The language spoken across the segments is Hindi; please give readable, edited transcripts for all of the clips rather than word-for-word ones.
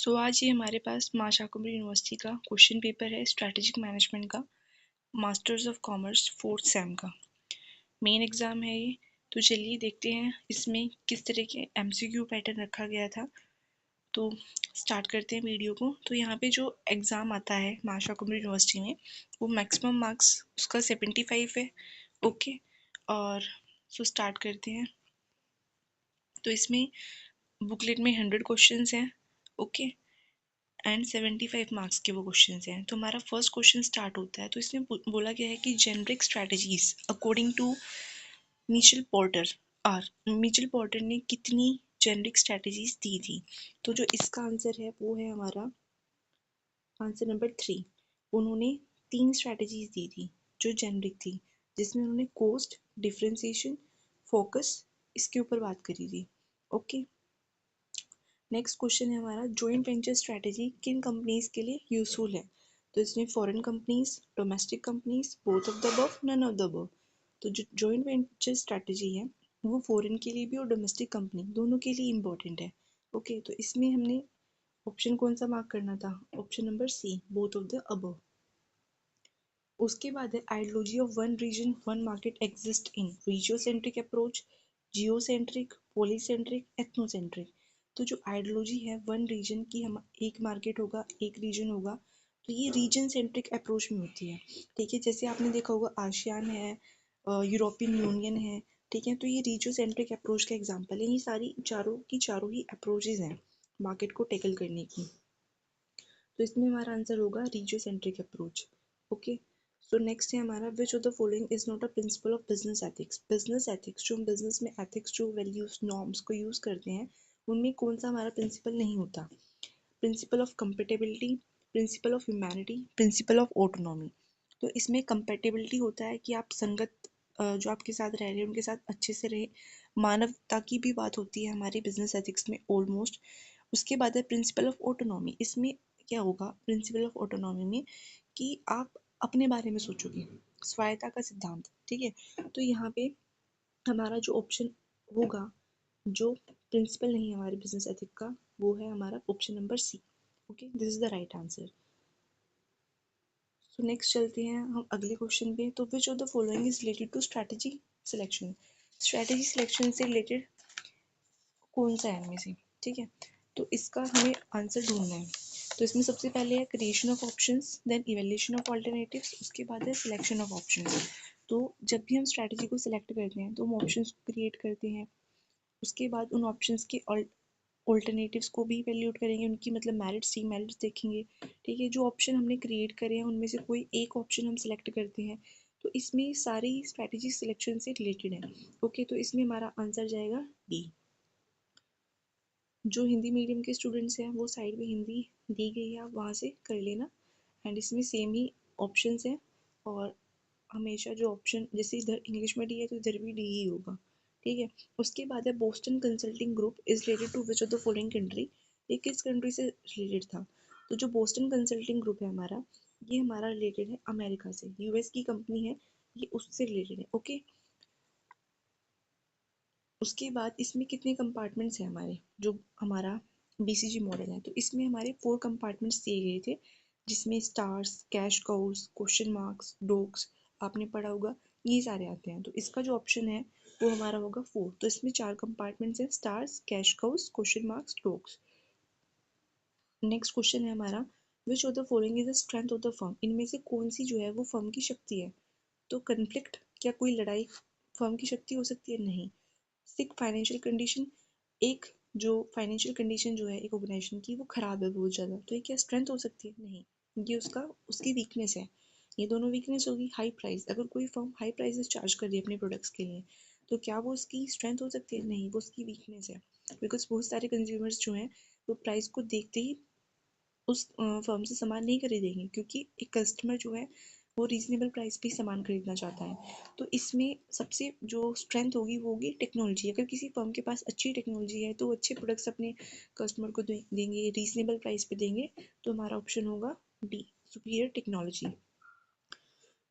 आज ये हमारे पास माँ शाकुंभरी यूनिवर्सिटी का क्वेश्चन पेपर है स्ट्रैटेजिक मैनेजमेंट का, masters of commerce fourth same का मेन एग्जाम है ये। तो चलिए देखते हैं इसमें किस तरह के एमसीक्यू पैटर्न रखा गया था। तो स्टार्ट करते हैं वीडियो को। तो यहाँ पे जो एग्ज़ाम आता है माँ शाकुंभरी यूनिवर्सिटी में, वो मैक्सिमम मार्क्स उसका 75 है। ओके, और स्टार्ट करते हैं। तो इसमें बुकलेट में 100 क्वेश्चन हैं। ओके, एंड 75 मार्क्स के वो क्वेश्चन हैं। तो हमारा फर्स्ट क्वेश्चन स्टार्ट होता है। तो इसमें बोला गया है कि generic strategies according to Michael Porter Michael Porter ने कितनी जेनरिक स्ट्रैटेजीज दी थी। तो जो इसका आंसर है वो है हमारा आंसर नंबर 3। उन्होंने 3 स्ट्रैटेजीज दी थी जो जेनरिक थी, जिसमें उन्होंने कोस्ट, डिफरेंशिएशन, फोकस, इसके ऊपर बात करी थी। ओके, नेक्स्ट क्वेश्चन है हमारा जॉइंट वेंचर स्ट्रैटेजी किन कंपनीज के लिए यूजफुल है। तो इसमें foreign companies, domestic companies, both of the above, none of the above. तो जो जॉइंट वेंचर स्ट्रैटेजी है वो फॉरेन के लिए भी और डोमेस्टिक कंपनी दोनों के लिए इम्पोर्टेंट है। ओके, तो इसमें हमने ऑप्शन कौन सा मार्क करना था? Option number C, both of the above. उसके बाद है ideology of one region one market exist in regiocentric approach, geocentric, polycentric, ethnocentric. तो जो आइडियोलॉजी है वन रीजन की, हम एक मार्केट होगा, एक रीजन होगा, तो ये रीजन सेंट्रिक अप्रोच में होती है। ठीक है, जैसे आपने देखा होगा आसियान है, यूरोपियन यूनियन है। ठीक है, तो ये रीजियो सेंट्रिक अप्रोच का एग्जाम्पल है। ये सारी चारों की चारों ही अप्रोचेज हैं मार्केट को टैकल करने की। तो इसमें हमारा आंसर होगा regio centric approach. Okay, so next है हमारा which of the following is not a principle of business ethics. Business ethics, जो हम बिजनेस में एथिक्स, जो वैल्यूज, नॉर्म्स को यूज करते हैं, उनमें कौन सा हमारा प्रिंसिपल नहीं होता? Principle of compatibility, principle of humanity, principle of autonomy. तो इसमें कंपेटेबिलिटी होता है कि आप संगत जो आपके साथ रह रहे हैं उनके साथ अच्छे से रहे। मानवता की भी बात होती है हमारे बिजनेस एथिक्स में ऑलमोस्ट। उसके बाद है प्रिंसिपल ऑफ ऑटोनॉमी। इसमें क्या होगा प्रिंसिपल ऑफ ऑटोनॉमी में कि आप अपने बारे में सोचोगे, स्वायत्ता का सिद्धांत। ठीक है, तो यहाँ पे हमारा जो ऑप्शन होगा, जो प्रिंसिपल नहीं है हमारे बिजनेस एथिक का, वो है हमारा option number C. Okay, this is the right answer. So next चलते हैं हम अगले क्वेश्चन पे। तो which of the following is related to strategy selection. Strategy selection से रिलेटेड कौन सा है इनमें से? ठीक है, तो इसका हमें आंसर ढूंढना है। तो इसमें सबसे पहले है creation of options, then evaluation of alternatives, उसके बाद है सिलेक्शन ऑफ ऑप्शंस। तो जब भी हम स्ट्रैटेजी को सिलेक्ट करते हैं तो हम ऑप्शंस को क्रिएट करते हैं। उसके बाद उन ऑप्शंस के ऑल्टरनेटिव्स को भी इवैल्यूएट करेंगे, उनकी मतलब मेरिट्स, डीमेरिट्स देखेंगे। ठीक है, जो ऑप्शन हमने क्रिएट करे हैं उनमें से कोई एक ऑप्शन हम सिलेक्ट करते हैं। तो इसमें सारी स्ट्रैटेजी सिलेक्शन से रिलेटेड है। ओके, तो इसमें हमारा आंसर जाएगा डी। जो हिंदी मीडियम के स्टूडेंट्स हैं वो साइड में हिंदी दी गई है, आप वहाँ से कर लेना। एंड इसमें सेम ही ऑप्शंस हैं, और हमेशा जो ऑप्शन जैसे इधर इंग्लिश में डी है तो इधर भी डी ही होगा। ठीक है, उसके बाद है Boston Consulting Group is related to which of the following country. ये किस कंट्री से रिलेटेड था? तो जो बोस्टन कंसल्टिंग ग्रुप है हमारा, ये हमारा रिलेटेड है अमेरिका से, यूएस की कंपनी है, ये उससे रिलेटेड है। ओके, उसके बाद इसमें कितने कंपार्टमेंट्स हैं हमारे, जो हमारा बीसीजी मॉडल है, तो इसमें हमारे 4 कंपार्टमेंट्स दिए गए थे, जिसमें stars, cash cows, question marks, dogs, आपने पढ़ा होगा, ये सारे आते हैं। तो इसका जो ऑप्शन है वो हमारा होगा 4। तो इसमें 4 कंपार्टमेंट्स हैं, stars, cash cows, question marks, dogs. Next question है हमारा which of the following is the strength of the firm. इनमें से कौन सी जो है वो फर्म की शक्ति है? तो कन्फ्लिक्ट, क्या कोई लड़ाई फर्म की शक्ति हो सकती है? नहीं। सिक फाइनेंशियल कंडीशन, एक जो फाइनेंशियल कंडीशन जो है एक ऑर्गेनाइजेशन की वो खराब है बहुत ज़्यादा, तो ये क्या स्ट्रेंथ हो सकती है? नहीं, ये उसकी वीकनेस है। ये दोनों वीकनेस होगी। हाई प्राइस, अगर कोई फर्म हाई प्राइसेस चार्ज कर रही है अपने प्रोडक्ट्स के लिए, तो क्या वो उसकी स्ट्रेंथ हो सकती है? नहीं, वो उसकी वीकनेस है। बिकॉज बहुत सारे कंज्यूमर्स जो हैं वो प्राइस को देखते ही उस फर्म से सामान नहीं खरीदेंगे, क्योंकि एक कस्टमर जो है वो रीजनेबल प्राइस पे सामान खरीदना चाहता है। तो इसमें सबसे जो स्ट्रेंथ होगी वो होगी टेक्नोलॉजी। अगर किसी फर्म के पास अच्छी टेक्नोलॉजी है तो वो अच्छे प्रोडक्ट्स अपने कस्टमर को देंगे, रीजनेबल प्राइस पे देंगे। तो हमारा ऑप्शन होगा D, superior technology.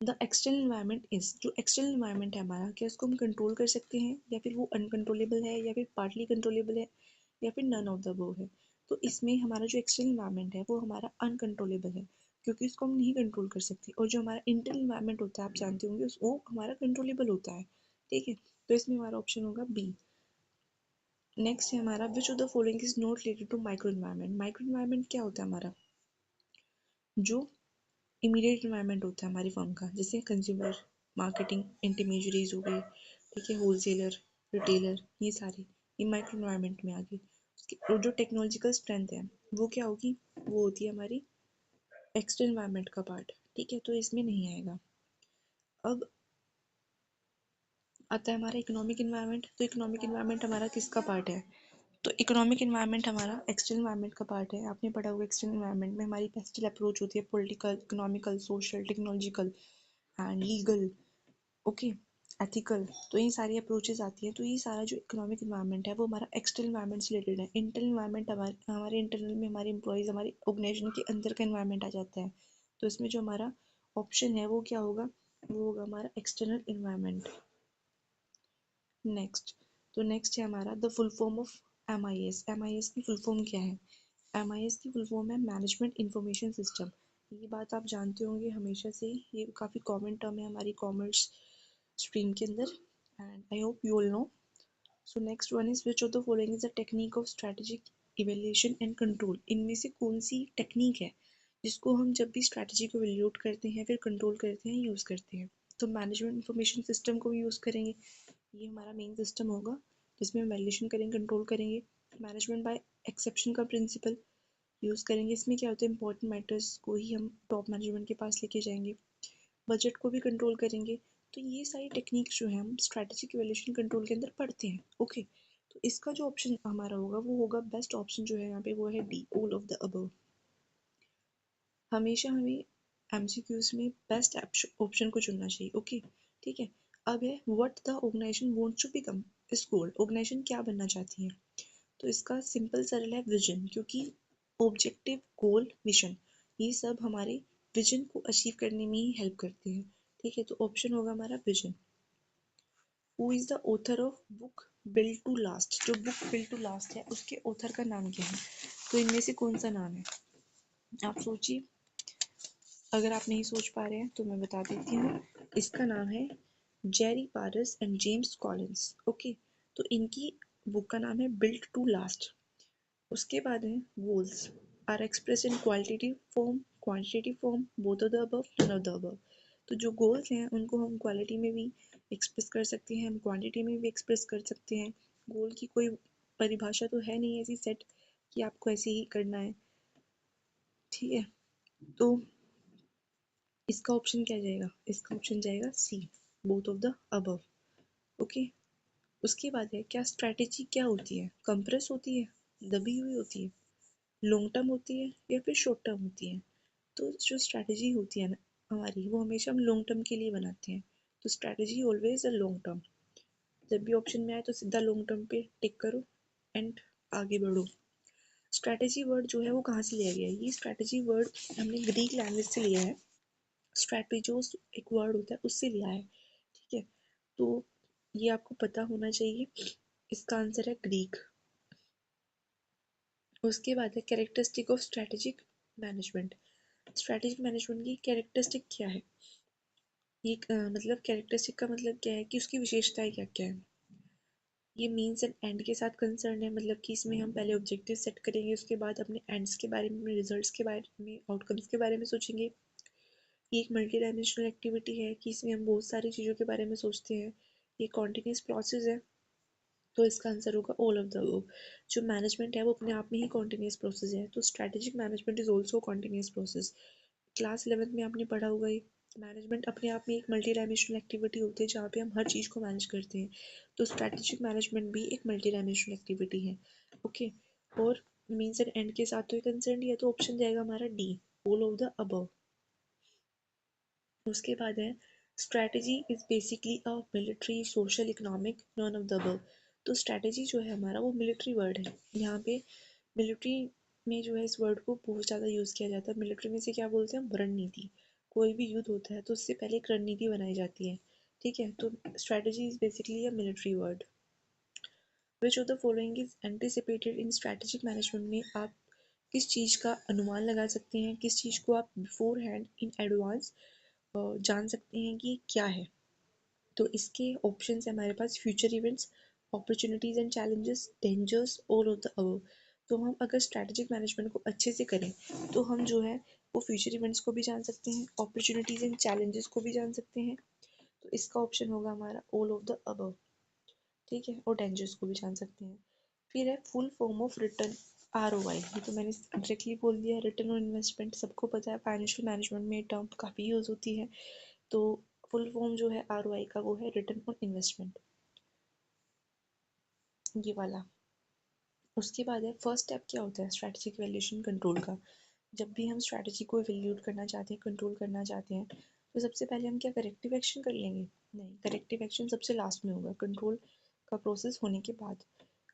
The external environment is, जो एक्सटर्नल इन्वायरमेंट है हमारा, क्या उसको हम कंट्रोल कर सकते हैं, या फिर वो अनकंट्रोलेबल है, या फिर पार्टली कंट्रोलेबल है, या फिर नन ऑफ द अबव है? तो इसमें हमारा जो एक्सटर्नल इन्वायरमेंट है वो हमारा अनकंट्रोलेबल है, क्योंकि उसको हम नहीं कंट्रोल कर सकते, और जो हमारा इंटरनल इन्वायरमेंट होता है आप जानते होंगे वो हमारा कंट्रोलेबल होता है। ठीक है, तो इसमें हमारा ऑप्शन होगा बी। नेक्स्ट है हमारा which of the following is not related to micro environment. Micro environment क्या होता है हमारा, जो इमीडिएट इन्वायरमेंट होता है हमारी फर्म का, जैसे कंज्यूमर, मार्केटिंग, इंटरमीडियरीज हो गए, ठीक है, होलसेलर, रिटेलर, ये सारे ये माइक्रो इन्वायरमेंट में आ गए। और जो टेक्नोलॉजिकल स्ट्रेंथ है वो क्या होगी, वो होती है हमारी एक्सटर्नल इन्वायरमेंट का पार्ट। ठीक है, तो इसमें नहीं आएगा। अब आता है हमारा इकोनॉमिक इन्वायरमेंट। तो इकोनॉमिक इन्वायरमेंट हमारा किसका पार्ट है, तो इकोनॉमिक इन्वायरमेंट हमारा एक्सटर्नल इन्वायरमेंट का पार्ट है। आपने पढ़ा होगा एक्सटर्नल इन्वायरमेंट में हमारी पेस्टल अप्रोच होती है, political, economical, social, technological and legal, okay, ethical, तो ये सारी अप्रोचेज आती हैं। तो ये सारा जो इकोनॉमिक इन्वायरमेंट है वो हमारा एक्सटर्नल इन्वायरमेंट से रिलेटेड है। इंटरनल इन्वायरमेंट हमारे इंटरनल में हमारे एम्प्लॉयज़, हमारे ऑर्गेनाइजेशन के अंदर का इन्वायरमेंट आ जाता है। तो इसमें जो हमारा ऑप्शन है वो क्या होगा, वो होगा हमारा एक्सटर्नल इन्वायरमेंट। नेक्स्ट, तो नेक्स्ट है हमारा the full form of MIS। MIS की फुल फॉर्म क्या है, MIS की फुल फॉर्म है मैनेजमेंट इंफॉर्मेशन सिस्टम। ये बात आप जानते होंगे हमेशा से, ये काफ़ी कॉमन टर्म है हमारी कॉमर्स स्ट्रीम के अंदर, and I hope you all know. So next one is which of the following is the technique of strategic evaluation and control. इनमें से कौन सी टेक्निक है जिसको हम जब भी स्ट्रैटेजी को इवेल्यूएट करते हैं फिर कंट्रोल करते हैं, यूज़ करते हैं। तो मैनेजमेंट इंफॉर्मेशन सिस्टम को भी यूज़ करेंगे, ये हमारा मेन सिस्टम होगा जिसमें हम वैल्यूएशन करेंगे, कंट्रोल करेंगे। मैनेजमेंट बाय एक्सेप्शन का प्रिंसिपल यूज़ करेंगे, इसमें क्या होता है इंपॉर्टेंट मैटर्स को ही हम टॉप मैनेजमेंट के पास लेके जाएंगे। बजट को भी कंट्रोल करेंगे। तो ये सारी टेक्निक्स जो है हम स्ट्रैटेजिक इवैल्यूएशन कंट्रोल के अंदर पढ़ते हैं। ओके, तो इसका जो ऑप्शन हमारा होगा वो होगा बेस्ट ऑप्शन जो है यहाँ पे वो है D, all of the above. हमेशा हमें MCQs में बेस्ट ऑप्शन को चुनना चाहिए। ओके, ठीक है। अब है what the organization wants to become, इस गोल ऑर्गेनाइजेशन क्या बनना चाहती है। तो इसका सिंपल सरल है विजन, क्योंकि ऑब्जेक्टिव, गोल, विजन ये सब हमारे विजन को अचीव करने में ही हेल्प करते हैं। ठीक है, तो ऑप्शन होगा हमारा vision. Who is the author of book built to last. जो बुक बिल्ड टू लास्ट है उसके ऑथर का नाम क्या है, तो इनमें से कौन सा नाम है, आप सोचिए। अगर आप नहीं सोच पा रहे हैं तो मैं बता देती हूँ, इसका नाम है Jerry Paras and James Collins. Okay, तो इनकी बुक का नाम है बिल्ड टू लास्ट। उसके बाद है goals are express in qualitative form, quantitative form, both of the above, none of the above. तो जो गोल्स हैं उनको हम क्वालिटी में भी एक्सप्रेस कर सकते हैं, हम क्वांटिटी में भी एक्सप्रेस कर सकते हैं। गोल की कोई परिभाषा तो है नहीं ऐसी सेट कि आपको ऐसे ही करना है। ठीक है, तो इसका ऑप्शन क्या जाएगा, इसका ऑप्शन जाएगा C, both of the above. Okay, उसके बाद है क्या स्ट्रैटेजी क्या होती है, कंप्रेस होती है, दबी हुई होती है, लॉन्ग टर्म होती है या फिर शॉर्ट टर्म होती है। तो जो स्ट्रैटेजी होती है ना हमारी, वो हमेशा हम लॉन्ग टर्म के लिए बनाते हैं। तो strategy always a long term. जब भी ऑप्शन में आए तो सीधा लॉन्ग टर्म पे टिक करो एंड आगे बढ़ो। स्ट्रैटेजी वर्ड जो है वो कहाँ से लिया गया है, ये स्ट्रैटेजी वर्ड हमने ग्रीक लैंग्वेज से लिया है। स्ट्रैटेजोस एक वर्ड होता है उससे लिया है। ठीक है, तो ये आपको पता होना चाहिए। इसका आंसर है ग्रीक। उसके बाद है characteristic of strategic management. Strategic management की कैरेक्टरिस्टिक क्या है, ये मतलब कैरेक्टरिस्टिक का मतलब क्या है कि उसकी विशेषताएं क्या क्या है। ये मीन्स एंड एंड के साथ कंसर्न है, मतलब कि इसमें हम पहले ऑब्जेक्टिव सेट करेंगे, उसके बाद अपने एंड्स के बारे में, रिजल्ट्स के बारे में, आउटकम्स के बारे में सोचेंगे। ये एक मल्टी डायमेंशनल एक्टिविटी है कि इसमें हम बहुत सारी चीज़ों के बारे में सोचते हैं। ये कॉन्टिन्यूस प्रोसेस है, तो इसका आंसर होगा ऑल ऑफ द अबव। जो मैनेजमेंट है वो अपने आप में ही कॉन्टिन्यूस प्रोसेस है, तो strategic management is also continuous process. Class 11th में आपने पढ़ा होगा ये मैनेजमेंट अपने आप में एक मल्टी डायमेंशनल एक्टिविटी होती है जहाँ पे हम हर चीज़ को मैनेज करते हैं। तो स्ट्रैटेजिक मैनेजमेंट भी एक मल्टी डायमेंशनल एक्टिविटी है। ओके, और मीन्स एंड एंड के साथ तो ये कंसर्न है, तो ऑप्शन जाएगा हमारा D, all of the above. उसके बाद है strategy is basically a military, social, economic, none of the above. तो स्ट्रैटेजी जो है हमारा वो मिलिट्री वर्ड है। यहाँ पे मिलिट्री में जो है इस वर्ड को बहुत ज़्यादा यूज़ किया जाता है। मिलिट्री में से क्या बोलते हैं, रणनीति। कोई भी युद्ध होता है तो उससे पहले एक रणनीति बनाई जाती है। ठीक है, तो strategy is basically a military word. Which of the following is anticipated in strategic management में आप किस चीज़ का अनुमान लगा सकते हैं, किस चीज़ को आप बिफोर हैंड इन एडवांस जान सकते हैं कि क्या है। तो इसके ऑप्शंस है हमारे पास future events, opportunities and challenges, dangers, all of the above. तो हम अगर स्ट्रैटेजिक मैनेजमेंट को अच्छे से करें तो हम जो है वो फ्यूचर इवेंट्स को भी जान सकते हैं, अपॉर्चुनिटीज एंड चैलेंजेस को भी जान सकते हैं। तो इसका ऑप्शन होगा हमारा ऑल ऑफ द अबव, ठीक है, और डेंजर्स को भी जान सकते हैं। फिर है full form of return ROI, ये तो मैंने डायरेक्टली बोल दिया, रिटर्न ऑन इन्वेस्टमेंट सबको पता है, फाइनेंशियल मैनेजमेंट में टर्म काफ़ी यूज़ होती है। तो फुल फॉर्म जो है ROI का वो है रिटर्न ऑन इन्वेस्टमेंट, ये वाला। उसके बाद है फर्स्ट स्टेप क्या होता है स्ट्रैटेजिक वैल्यूएशन कंट्रोल का। जब भी हम स्ट्रैटेजी को वैल्यूएट करना चाहते हैं, कंट्रोल करना चाहते हैं, तो सबसे पहले हम क्या करेक्टिव एक्शन कर लेंगे? नहीं, करेक्टिव एक्शन सबसे लास्ट में होगा, कंट्रोल का प्रोसेस होने के बाद।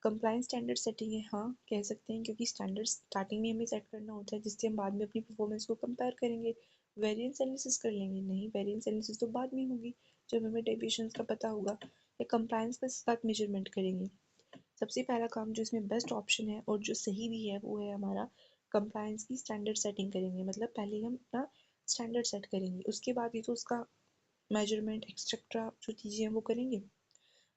कंप्लायंस स्टैंडर्ड सेटिंग है, हाँ कह सकते हैं, क्योंकि स्टैंडर्ड स्टार्टिंग में हमें सेट करना होता है जिससे हम बाद में अपनी परफॉर्मेंस को कंपेयर करेंगे। वेरिएंस एनालिसिस कर लेंगे? नहीं, वेरिएंस एनालिसिस तो बाद में होगी जब हमें डेविएशंस का पता होगा। या कंप्लायंस के साथ मेजरमेंट करेंगे? सबसे पहला काम जो इसमें बेस्ट ऑप्शन है और जो सही भी है वो है हमारा कंप्लायंस की स्टैंडर्ड सेटिंग करेंगे। मतलब पहले हम अपना स्टैंडर्ड सेट करेंगे, उसके बाद ही तो उसका मेजरमेंट एक्सेट्रा जो चीज़ें हैं वो करेंगे।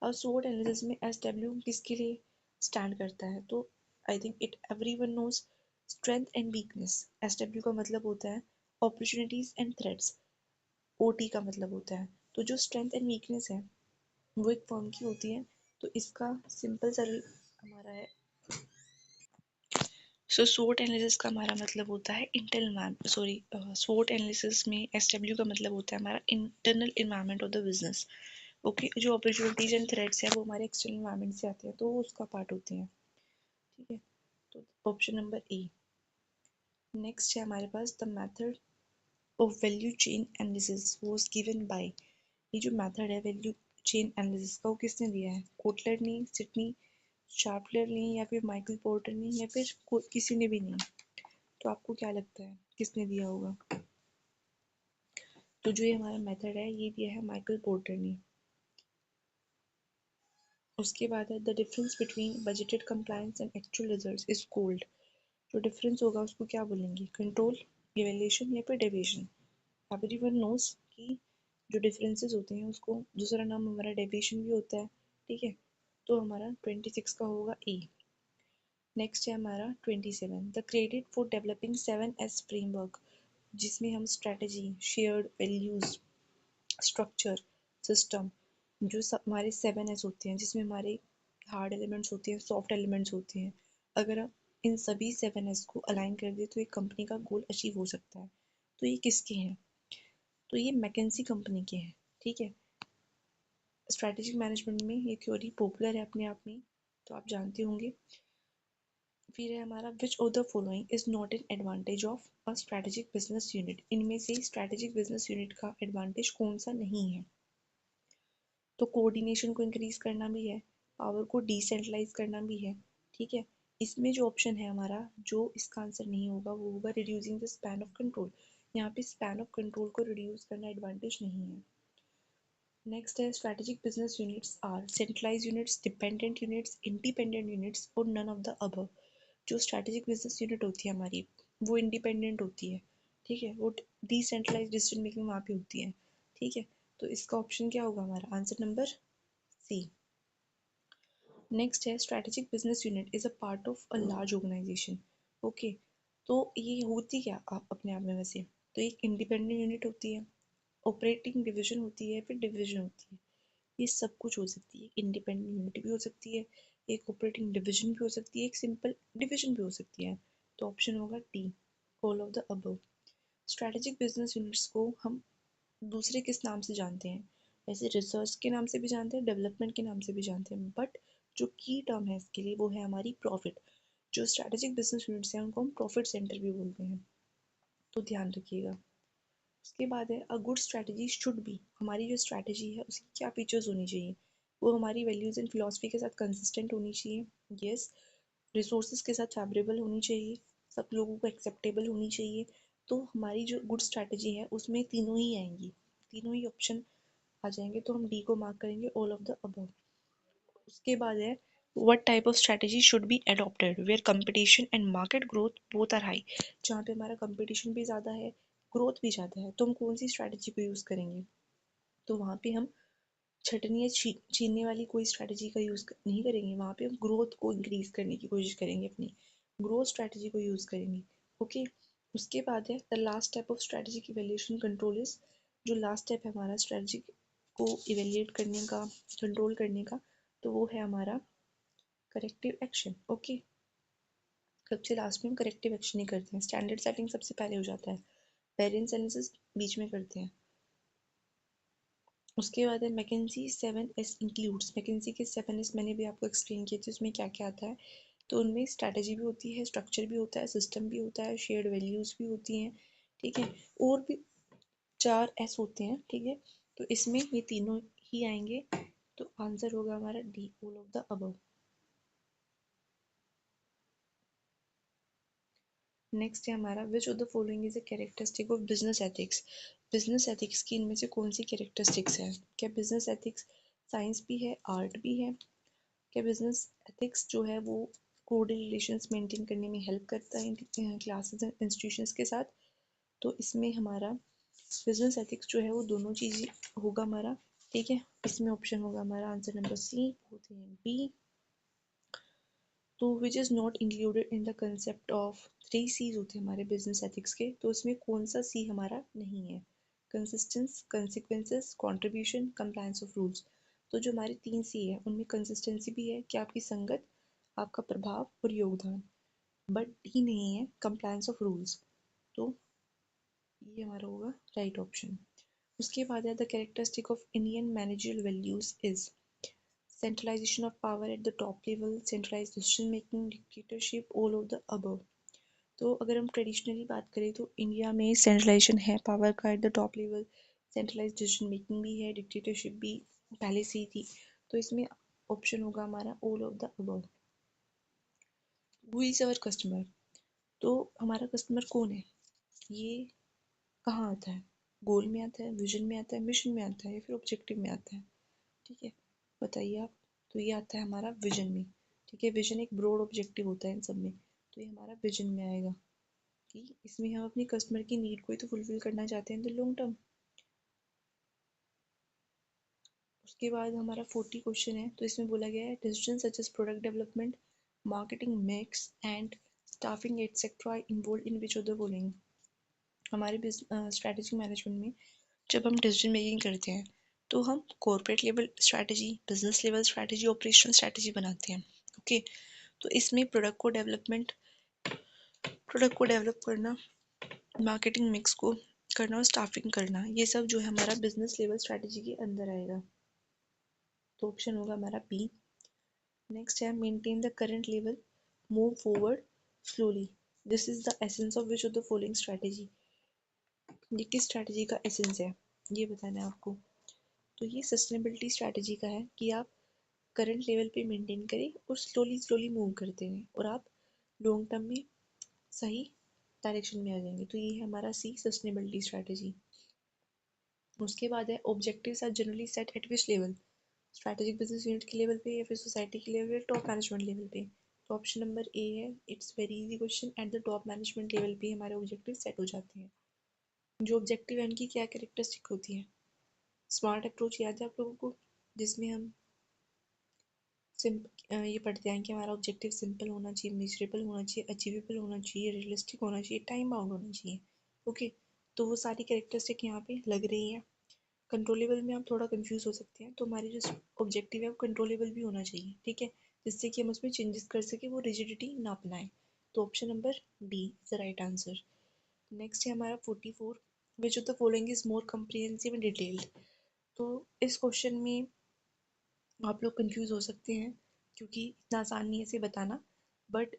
अब SWOT एनालिसिस में SW किसके लिए स्टैंड करता है? तो I think it everyone knows, strength and weakness. SW का मतलब होता है अपॉर्चुनिटीज एंड थ्रेट्स, OT का मतलब होता है, तो जो स्ट्रेंथ एंड वीकनेस है वो एक फर्म की होती है। तो इसका सिंपल सरल हमारा है, सो SWOT एनालिसिस का हमारा मतलब होता है SWOT एनालिसिस में SW का मतलब होता है हमारा internal environment of the business. Okay, जो अपॉर्चुनिटीज एंड थ्रेट्स है वो हमारे एक्सटर्नल इन्वायरमेंट से आते हैं, तो वो उसका पार्ट होते हैं, ठीक है। तो ऑप्शन नंबर ए। नेक्स्ट है हमारे पास the method of value chain analysis was given by. ये जो मेथड है वैल्यू चेन एनालिसिस का वो किसने दिया है? कोटलर ने, सिडनी शार्पलर ने, या फिर माइकल पोर्टर ने, या फिर किसी ने भी नहीं? तो आपको क्या लगता है किसने दिया होगा? तो जो ये हमारा मेथड है ये दिया है माइकल पोर्टर ने। उसके बाद है the difference between budgeted compliance and actual results is called. जो डिफरेंस होगा उसको क्या बोलेंगे? कंट्रोल, इवैल्यूएशन, या फिर डेविएशन? एवरीवन नोज कि जो डिफरेंसेस होते हैं उसको दूसरा नाम हमारा डेविएशन भी होता है, ठीक है। तो हमारा 26 का होगा ए। नेक्स्ट है हमारा 27 the credit for developing 7S framework, जिसमें हम strategy, shared values, structure, system, जो सब हमारे 7S होते हैं जिसमें हमारे हार्ड एलिमेंट्स होते हैं, सॉफ्ट एलिमेंट्स होते हैं, अगर हम इन सभी 7S को अलाइन कर दे तो एक कंपनी का गोल अचीव हो सकता है। तो ये किसके हैं? तो ये मैकेंसी कंपनी के हैं, ठीक है। स्ट्रैटेजिक मैनेजमेंट में ये थ्योरी पॉपुलर है अपने आप में, तो आप जानते होंगे। फिर है हमारा which of the following is not an advantage of a strategic business unit. इनमें से स्ट्रैटेजिक बिजनेस यूनिट का एडवांटेज कौन सा नहीं है? तो कोऑर्डिनेशन को इंक्रीज करना भी है, पावर को डिसेंट्रलाइज करना भी है, ठीक है। इसमें जो ऑप्शन है हमारा, जो इसका आंसर नहीं होगा वो होगा reducing the span of control. यहाँ पे स्पैन ऑफ कंट्रोल को रिड्यूस करना एडवांटेज नहीं है। नेक्स्ट है strategic business units are centralize units, dependent units, independent units, और नन ऑफ द अबव। जो स्ट्रैटेजिक बिजनेस यूनिट होती है हमारी वो इंडिपेंडेंट होती है, ठीक है, वो डिसेंट्रलाइज डिसीजन मेकिंग वहाँ पे होती है, ठीक है। तो इसका ऑप्शन क्या होगा हमारा? Answer number C. नेक्स्ट है strategic business unit is a part of a large organization. Okay, तो ये होती क्या आप अपने आप में वैसे? तो एक इंडिपेंडेंट यूनिट होती है, ऑपरेटिंग डिवीजन होती है, फिर डिवीजन होती है। ये सब कुछ हो सकती है, इंडिपेंडेंट यूनिट भी हो सकती है, एक ऑपरेटिंग डिवीजन भी हो सकती है, एक सिंपल डिवीजन भी हो सकती है। तो ऑप्शन होगा D, all of the above. Strategic business units को हम दूसरे किस नाम से जानते हैं? वैसे रिसर्च के नाम से भी जानते हैं, डेवलपमेंट के नाम से भी जानते हैं, बट जो की टर्म है इसके लिए वो है हमारी प्रॉफिट। जो स्ट्रैटेजिक बिजनेस यूनिट्स हैं उनको हम प्रॉफिट सेंटर भी बोलते हैं, तो ध्यान रखिएगा। उसके बाद है a good strategy should be, हमारी जो स्ट्रैटेजी है उसकी क्या फीचर्स होनी चाहिए? वो हमारी वैल्यूज एंड फिलॉसफी के साथ कंसिस्टेंट होनी चाहिए, यस। रिसोर्सेज के साथ फेवरेबल होनी चाहिए, सब लोगों को एक्सेप्टेबल होनी चाहिए। तो हमारी जो गुड स्ट्रैटेजी है उसमें तीनों ही आएंगी, तीनों ही ऑप्शन आ जाएंगे, तो हम डी को मार्क करेंगे, ऑल ऑफ द अबव। उसके बाद है What type of strategy should be adopted where competition and market growth both are high? जहाँ पे हमारा competition भी ज़्यादा है, growth भी ज़्यादा है, तो हम कौन सी strategy को use करेंगे? तो वहाँ पे हम छटनी या छीनने वाली कोई strategy का use नहीं करेंगे, वहाँ पे हम growth को increase करने की कोशिश करेंगे, अपनी growth strategy को use करेंगे. Okay, उसके बाद है the last step of strategic evaluation control is, जो last step है हमारा strategy को evaluate करने का, control करने का, तो वो है हमारा करेक्टिव एक्शन. ओके, सबसे लास्ट में हम करेक्टिव एक्शन ही करते हैं. स्टैंडर्ड सेटिंग सबसे पहले हो जाता है, वेरिएंस एनालिसिस बीच में करते हैं. उसके बाद है मैकेंजी 7S इंक्लूड्स. मैकेंजी के 7S मैंने भी आपको एक्सप्लेन किए थे, उसमें क्या क्या आता है. तो उनमें स्ट्रैटेजी भी होती है, स्ट्रक्चर भी होता है, सिस्टम भी होता है, शेयर्ड वैल्यूज भी होती हैं, ठीक है, और भी 4S होते हैं, ठीक है. तो इसमें ये तीनों ही आएंगे, तो आंसर होगा हमारा D, all of the above. Next है हमारा which of the following is a characteristic of business ethics. Business ethics की इनमें से कौन सी कैरेक्टरिस्टिक्स है? क्या बिजनेस एथिक्स साइंस भी है, आर्ट भी है? क्या बिजनेस एथिक्स जो है वो कोड रिलेशंस मेंटेन करने में हेल्प करता है क्लासेस एंड इंस्टीट्यूशंस के साथ? तो इसमें हमारा बिजनेस एथिक्स जो है वो दोनों चीज़ होगा हमारा, ठीक है. इसमें ऑप्शन होगा हमारा answer number C, both A and B. तो which is not included in the concept of 3 C's होते हैं हमारे बिजनेस एथिक्स के, तो उसमें कौन सा सी हमारा नहीं है? Consistence, consequences, contribution, compliance of rules. तो जो हमारे 3 C है उनमें कंसिस्टेंसी भी है कि आपकी संगत, आपका प्रभाव और योगदान, बट डी नहीं है, कंप्लायंस ऑफ रूल्स. तो ये हमारा होगा राइट ऑप्शन. उसके बाद है the characteristic of Indian managerial values is centralization of power at the top level, centralized decision making, dictatorship, all of the above. तो अगर हम ट्रेडिशनली बात करें तो इंडिया में सेंट्रलाइजेशन है पावर का at the top level, centralize decision making भी है, डिक्टेटरशिप भी पहले से ही थी. तो इसमें ऑप्शन होगा हमारा all of the above. Who is our customer. तो हमारा कस्टमर कौन है? ये कहाँ आता है? गोल में आता है, विजन में आता है, मिशन में आता है, या फिर ऑब्जेक्टिव में आता है? ठीक है, बताइए आप. तो ये आता है हमारा विजन में, ठीक है. विजन एक ब्रॉड ऑब्जेक्टिव होता है इन सब में, तो ये हमारा विजन में आएगा कि इसमें हम अपनी कस्टमर की नीड को ही तो फुलफिल करना चाहते हैं इन द लॉन्ग टर्म. उसके बाद हमारा 40 क्वेश्चन है, तो इसमें बोला गया है decision such as product development, marketing mix and staffing etcetera involve in which of the following. हमारे स्ट्रेटेजिक मैनेजमेंट में जब हम डिसीजन मेकिंग करते हैं तो हम corporate level strategy, business level strategy, operational strategy बनाते हैं. ओके, तो इसमें प्रोडक्ट को डेवलप करना, मार्केटिंग मिक्स को करना और स्टाफिंग करना, ये सब जो है हमारा बिजनेस लेवल स्ट्रैटेजी के अंदर आएगा. तो ऑप्शन होगा हमारा बी. नेक्स्ट है maintain the current level, move forward slowly. This is the essence of which of the following strategy. ये किस स्ट्रैटेजी का एसेंस है ये बताना है आपको. तो ये सस्टेनेबिलिटी स्ट्रैटेजी का है कि आप करंट लेवल पे मेंटेन करें और स्लोली स्लोली मूव करते हैं और आप लॉन्ग टर्म में सही डायरेक्शन में आ जाएंगे. तो ये है हमारा सी, सस्टेनेबिलिटी स्ट्रैटेजी. उसके बाद है objectives are generally set at which level. Strategic business unit के लेवल पे, या फिर सोसाइटी के लेवल पे, टॉप मैनेजमेंट लेवल पे. तो ऑप्शन नंबर ए है, it's very easy question, eight the top management level पे हमारे ऑब्जेक्टिव सेट हो जाते हैं. जो ऑब्जेक्टिव है उनकी क्या कैरेक्टरिस्टिक होती है? स्मार्ट अप्रोच याद है आप लोगों को, जिसमें हम ये पढ़ते हैं कि हमारा ऑब्जेक्टिव सिंपल होना चाहिए, मेजरेबल होना चाहिए, अचीवेबल होना चाहिए, रियलिस्टिक होना चाहिए, टाइम बाउंड होना चाहिए. ओके, तो वो सारी कैरेक्टरिस्टिक यहाँ पे लग रही है. कंट्रोलेबल में आप थोड़ा कंफ्यूज हो सकते हैं, तो हमारी जो ऑब्जेक्टिव है वो कंट्रोलेबल भी होना चाहिए, ठीक है, जिससे कि हम उसमें चेंजेस कर सके, वो रिजिडिटी ना अपनाएं. तो option number D is the right answer. Next है हमारा 44, विच of the following is more comprehensive and detailed. तो इस क्वेश्चन में आप लोग कंफ्यूज हो सकते हैं क्योंकि इतना आसान नहीं है इसे बताना, बट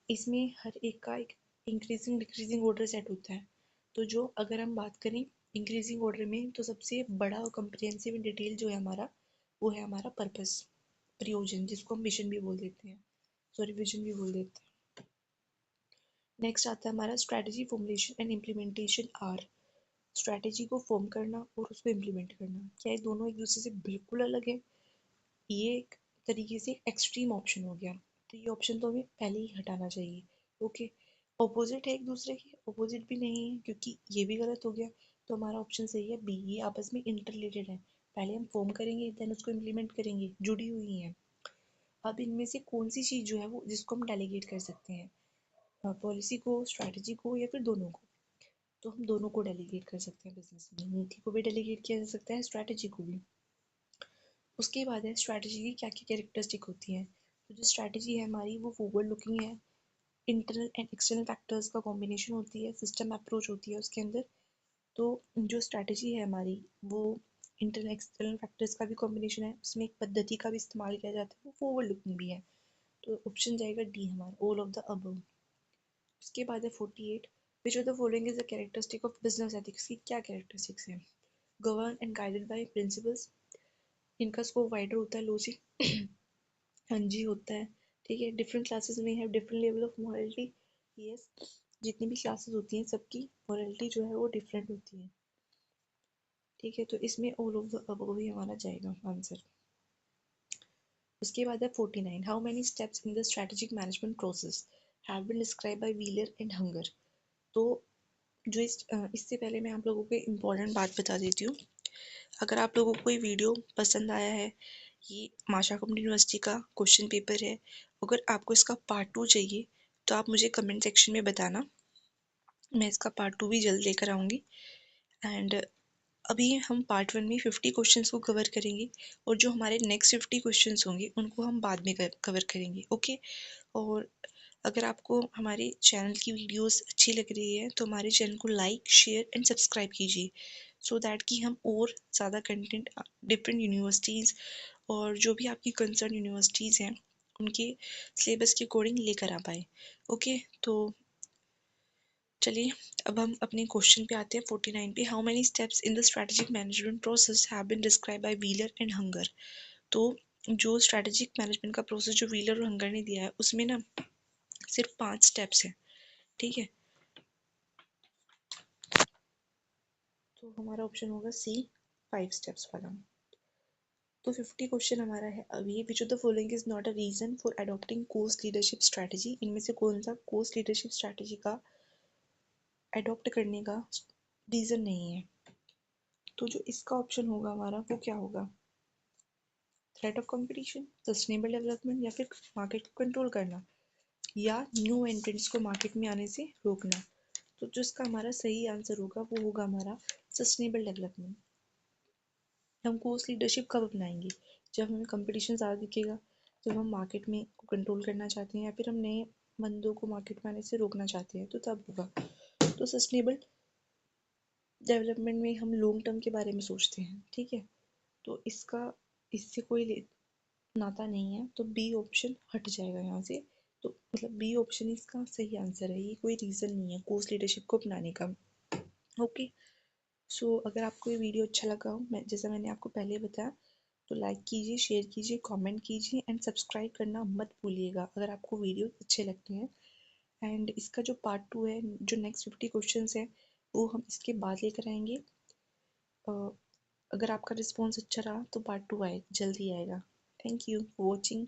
इसमें हर एक का एक इंक्रीजिंग डिक्रीजिंग ऑर्डर सेट होता है. तो जो अगर हम बात करें इंक्रीजिंग ऑर्डर में, तो सबसे बड़ा और कम्प्रिहेंसिव इन डिटेल जो है हमारा, वो है हमारा पर्पस, प्रयोजन, जिसको हम मिशन भी बोल देते हैं, सॉरी विजन भी बोल देते हैं. नेक्स्ट आता है हमारा strategy formulation and implementation are. Strategy को फॉर्म करना और उसको इम्प्लीमेंट करना, क्या ये दोनों एक दूसरे से बिल्कुल अलग है? ये एक तरीके से एक्सट्रीम ऑप्शन हो गया, तो ये ऑप्शन तो हमें पहले ही हटाना चाहिए। ओके, ऑपोजिट है एक दूसरे के, ऑपोजिट भी नहीं है क्योंकि ये भी गलत हो गया, तो हमारा ऑप्शन सही है बी, ये आपस में इंटररिलेटेड है। पहले हम फॉर्म करेंगे देन उसको इम्प्लीमेंट करेंगे, जुड़ी हुई हैं। अब इनमें से कौन सी चीज़ जो है वो जिसको हम डेलीगेट कर सकते हैं, पॉलिसी को, स्ट्रैटेजी को, या फिर दोनों को? तो हम दोनों को डेलीगेट कर सकते हैं बिजनेस में, नीति को भी डेलीगेट किया जा सकता है, स्ट्रैटेजी को भी। उसके बाद है स्ट्रैटेजी की क्या क्या कैरेक्टरिस्टिक होती हैं। तो जो स्ट्रैटेजी है हमारी वो फॉरवर्ड लुकिंग है, इंटरनल एंड एक्सटर्नल फैक्टर्स का कॉम्बिनेशन होती है, सिस्टम अप्रोच होती है उसके अंदर। तो जो स्ट्रैटेजी है हमारी वो इंटरनल एक्सटर्नल फैक्टर्स का भी कॉम्बिनेशन है, उसमें एक पद्धति का भी इस्तेमाल किया जाता है, वो फॉरवर्ड लुकिंग भी है। तो ऑप्शन जाएगा डी हमारा, ऑल ऑफ द अबव। उसके बाद है 48, विच of the following is the characteristic of business ethics की क्या कैरेक्टरिस्टिक्स हैं। Govern and guided by principles, इनका स्कोप वाइडर होता है, लॉजिक हाँ जी होता है, ठीक है। डिफरेंट क्लासेस में have different level of morality, yes, जितनी भी क्लासेस होती हैं सबकी मोरालिटी जो है वो डिफरेंट होती है, ठीक है। तो इसमें ऑल ऑफ द अबव ही हमारा जाएगा आंसर। उसके बाद है 49, how many steps in the strategic management process have been describe by Wheeler and Hunger. तो जो इससे पहले मैं आप लोगों को इम्पोर्टेंट बात बता देती हूँ। अगर आप लोगों को ये वीडियो पसंद आया है, ये माशा कम्युनिटी यूनिवर्सिटी का क्वेश्चन पेपर है, अगर आपको इसका पार्ट 2 चाहिए तो आप मुझे कमेंट सेक्शन में बताना, मैं इसका पार्ट 2 भी जल्द लेकर आऊँगी। एंड अभी हम पार्ट 1 में 50 क्वेश्चंस को कवर करेंगे, और जो हमारे नेक्स्ट 50 क्वेश्चंस होंगे उनको हम बाद में कवर करेंगे, ओके। और अगर आपको हमारे चैनल की वीडियोस अच्छी लग रही है तो हमारे चैनल को लाइक, शेयर एंड सब्सक्राइब कीजिए, सो दैट कि हम और ज़्यादा कंटेंट डिफरेंट यूनिवर्सिटीज़ और जो भी आपकी कंसर्न यूनिवर्सिटीज़ हैं उनके सिलेबस के अकॉर्डिंग लेकर आ पाए, ओके। तो चलिए अब हम अपने क्वेश्चन पे आते हैं 49 पे, how many steps in the strategic management process have been describe by Wheeler and Hunger. तो जो स्ट्रेटेजिक मैनेजमेंट का प्रोसेस जो व्हीलर और हंगर ने दिया है उसमें ना सिर्फ 5 स्टेप्स हैं, ठीक है। तो हमारा ऑप्शन होगा सी, 5 स्टेप्स वाला। तो 50 क्वेश्चन हमारा है अभी, which of the following is not a reason for adopting course leadership strategy. इनमें से कौन सा कोर्स लीडरशिप स्ट्रेटेजी का अडॉप्ट करने का रीजन नहीं है। तो जो इसका ऑप्शन होगा हमारा वो क्या होगा, threat of competition, sustainable development, या फिर मार्केट को कंट्रोल करना, या न्यू एंट्रेंट्स को मार्केट में आने से रोकना। तो जो इसका हमारा सही आंसर होगा वो होगा हमारा सस्टेनेबल डेवलपमेंट। हम कोर्स लीडरशिप कब अपनाएंगे, जब हमें कंपटीशन ज़्यादा दिखेगा, जब हम मार्केट में को कंट्रोल करना चाहते हैं, या फिर हम नए बंदों को मार्केट में आने से रोकना चाहते हैं, तो तब होगा। तो सस्टेनेबल डेवलपमेंट में हम लॉन्ग टर्म के बारे में सोचते हैं, ठीक है। तो इसका इससे कोई नाता नहीं है, तो बी ऑप्शन हट जाएगा यहाँ से। तो मतलब बी ऑप्शन इसका सही आंसर है, ये कोई रीज़न नहीं है कोर्स लीडरशिप को अपनाने का, ओके। सो अगर आपको ये वीडियो अच्छा लगा हो, मैं जैसा मैंने आपको पहले बताया, तो लाइक कीजिए, शेयर कीजिए, कमेंट कीजिए एंड सब्सक्राइब करना मत भूलिएगा अगर आपको वीडियो अच्छे लगते हैं। एंड इसका जो पार्ट 2 है, जो नेक्स्ट 50 क्वेश्चंस है वो हम इसके बाद लेकर आएंगे। अगर आपका रिस्पॉन्स अच्छा रहा तो पार्ट 2 आए जल्द ही आएगा। Thank you for watching.